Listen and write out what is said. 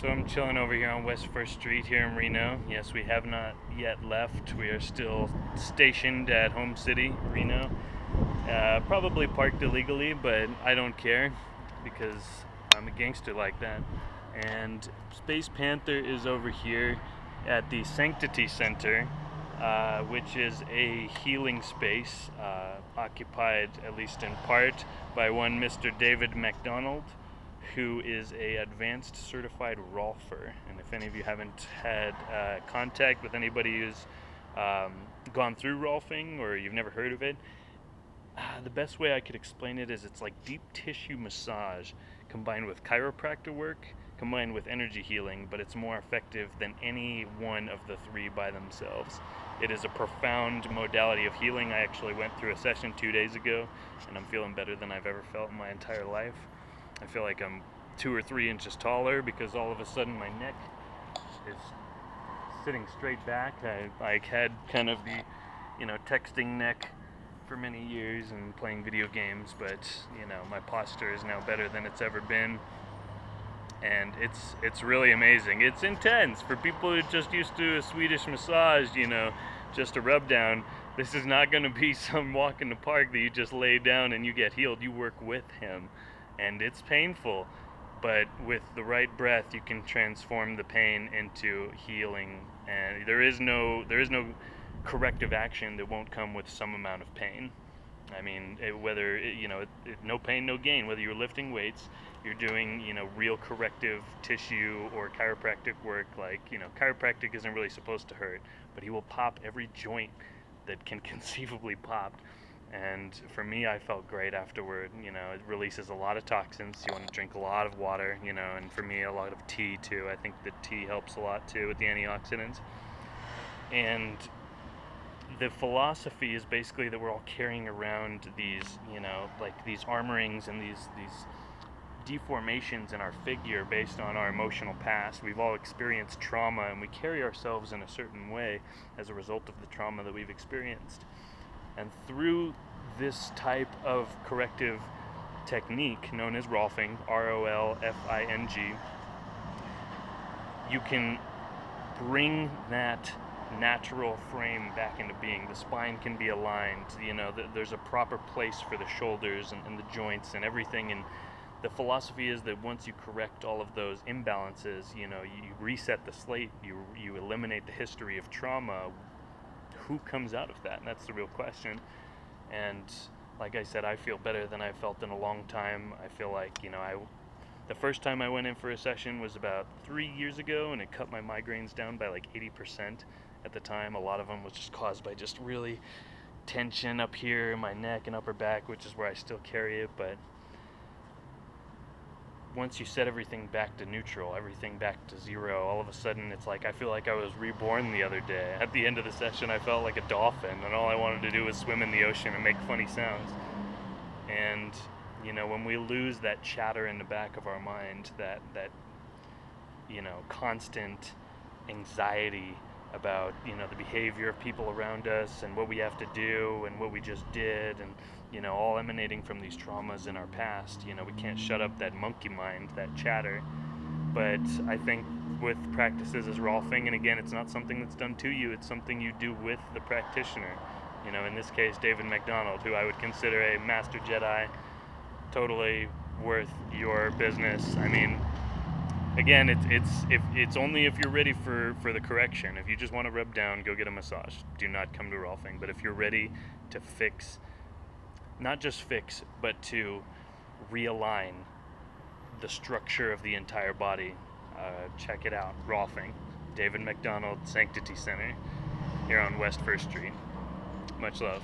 So I'm chilling over here on West 1st Street here in Reno. Yes, we have not yet left. We are still stationed at Home City, Reno. Probably parked illegally, but I don't care because I'm a gangster like that. And Space Panther is over here at the Sanctity Center, which is a healing space occupied, at least in part, by one Mr. David McDonald, who is a advanced certified Rolfer. And if any of you haven't had contact with anybody who's gone through Rolfing, or you've never heard of it, the best way I could explain it is it's like deep tissue massage combined with chiropractor work, combined with energy healing, but it's more effective than any one of the three by themselves. It is a profound modality of healing. I actually went through a session 2 days ago, and I'm feeling better than I've ever felt in my entire life. I feel like I'm 2 or 3 inches taller because all of a sudden my neck is sitting straight back. I had kind of the, texting neck for many years and playing video games, but my posture is now better than it's ever been, and it's really amazing. It's intense for people who are just used to a Swedish massage, just a rub down. This is not going to be some walk in the park that you just lay down and you get healed. You work with him, and it's painful, but with the right breath you can transform the pain into healing, and there is no corrective action that won't come with some amount of pain. I mean, no pain, no gain. Whether you're lifting weights, you're doing, real corrective tissue or chiropractic work. Like, chiropractic isn't really supposed to hurt, but he will pop every joint that can conceivably pop. And for me, I felt great afterward. It releases a lot of toxins. You want to drink a lot of water, and for me, a lot of tea too. I think the tea helps a lot too with the antioxidants. And the philosophy is basically that we're all carrying around these, like these armorings and these deformations in our figure based on our emotional past. We've all experienced trauma, and we carry ourselves in a certain way as a result of the trauma that we've experienced. And through this type of corrective technique known as Rolfing, Rolfing, you can bring that natural frame back into being. The spine can be aligned, there's a proper place for the shoulders and the joints and everything. And the philosophy is that once you correct all of those imbalances, you reset the slate, you eliminate the history of trauma. Who comes out of that? And that's the real question. And like I said, I feel better than I've felt in a long time. I feel like, the first time I went in for a session was about 3 years ago, and it cut my migraines down by like 80% at the time. A lot of them was just caused by just really tension up here in my neck and upper back, which is where I still carry it. But once you set everything back to neutral, everything back to zero, all of a sudden it's like I feel like I was reborn the other day. At the end of the session, I felt like a dolphin, and all I wanted to do was swim in the ocean and make funny sounds. And when we lose that chatter in the back of our mind, that constant anxiety about the behavior of people around us and what we have to do and what we just did, and all emanating from these traumas in our past, we can't shut up that monkey mind, that chatter. But I think with practices as Rolfing, and again, it's not something that's done to you, it's something you do with the practitioner. In this case, David McDonald, who I would consider a master Jedi, totally worth your business. I mean, again, it's only if you're ready for the correction. If you just want to rub down, go get a massage. Do not come to Rolfing. But if you're ready to fix, not just fix, but to realign the structure of the entire body, check it out. Rolfing, David McDonald Sanctity Center, here on West 1st Street. Much love.